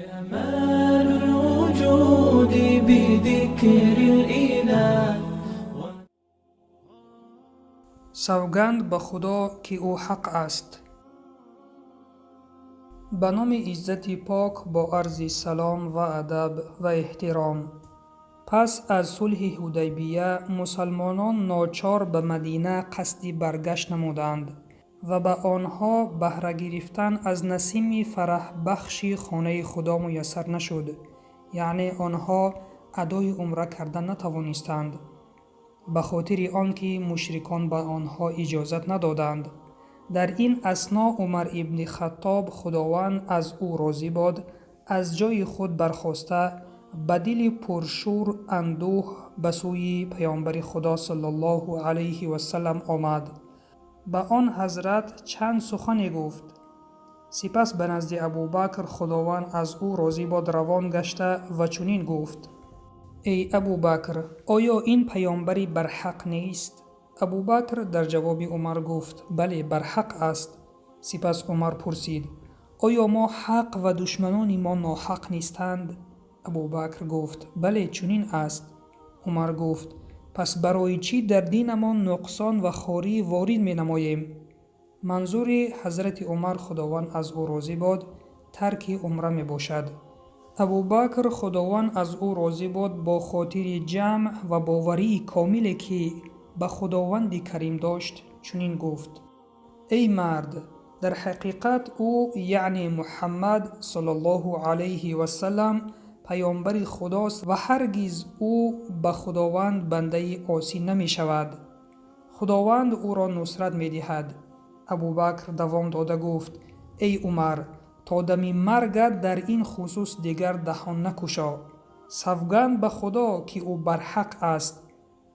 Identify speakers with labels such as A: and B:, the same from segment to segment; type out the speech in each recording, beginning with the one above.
A: جمال الوجود بذكر الإله.
B: سوگند به خدا که او حق است. به نام عزت پاک با عرض سلام و ادب و احترام. پس از صلح حدیبیه مسلمانان ناچار به مدینه قصد برگشت نمودند و به آنها بهره گرفتن از نسیم فرح بخش خانه خدا میسر نشد، یعنی آنها ادای عمره کردن نتوانستند به خاطر آنکه مشرکان به آنها اجازت ندادند. در این اثنا عمر ابن خطاب خداوند از او راضی باد از جای خود برخاسته به دل پرشور اندوه به سوی پیامبر خدا صلی الله علیه و سلم آمد. به آن حضرت چند سخن گفت. سپس به نزد ابوبکر خداوند از او راضی باد روان گشته و چنین گفت: ای ابوبکر، آیا این پیامبری بر حق نیست؟ ابوبکر در جواب عمر گفت: بله، بر حق است. سپس عمر پرسید: آیا ما حق و دشمنان ما ناحق نیستند؟ ابوبکر گفت: بله، چنین است. عمر گفت: پس برای چی در دینمان نقصان و خواری وارد می نماییم؟ منظور حضرت عمر خداوند از او راضی باد ترک عمره می باشد. ابوبکر خداوند از او راضی باد با خاطر جمع و باوری کاملی که به خداوند کریم داشت چنین گفت: ای مرد، در حقیقت او یعنی محمد صلی الله علیه و سلم پیامبر خداست و هرگز او به خداوند بنده عاصی نمی شود. خداوند او را نصرت می دهد. ابوبکر دوام داده گفت: ای عمر، تا دم مرگت در این خصوص دیگر دهان نکشا. سوگند به خدا که او بر حق است.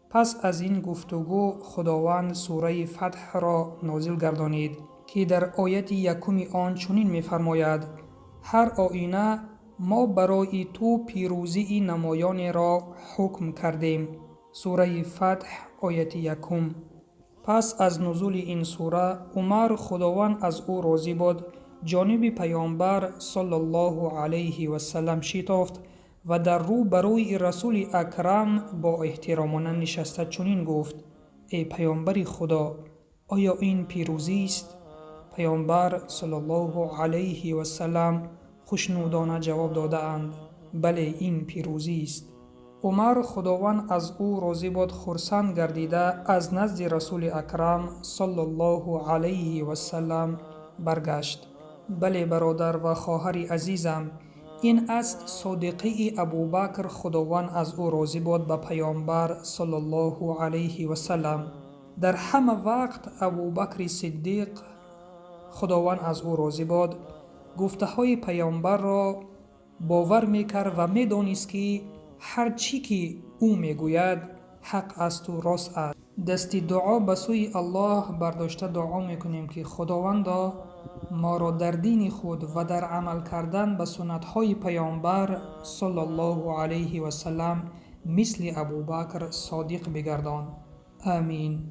B: پس از این گفتگو خداوند سوره فتح را نازل گردانید که در آیت یکم آن چنین می فرماید: هر آینه ما برای تو پیروزی نمایان را حکم کردیم. سوره فتح آیت یکم. پس از نزول این سوره عمر خداوند از او راضی باد جانب پیامبر صلی الله علیه و سلم شتافت و در رو بروی رسول اکرم با احترامانه نشسته چنین گفت: ای پیامبر خدا، آیا این پیروزی است؟ پیامبر صلی الله علیه و سلم خوشنودانه جواب داده اند: بله، این پیروزی است. عمر خداوند از او راضی باد خرسند گردیده از نزد رسول اکرم صلی الله علیه و سلم برگشت: بله برادر و خواهر عزیزم، این است صادقی ابوبکر خداوند از او راضی باد به پیامبر صلی الله علیه و سلم. در همه وقت ابوبکر صدیق خداوند از او راضی باد گفته های پیامبر را باور میکرد و میدانست که هر چی که او میگوید حق است و راست است. دست دعا به سوی الله برداشته دعا میکنیم که خداوندا ما را در دین خود و در عمل کردن به سنت های پیامبر صلی الله علیه و سلم مثل ابوبکر صادق بگردان. آمین.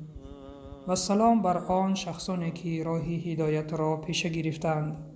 B: و سلام بر آن شخصانی که راه هدایت را پیش گرفتند.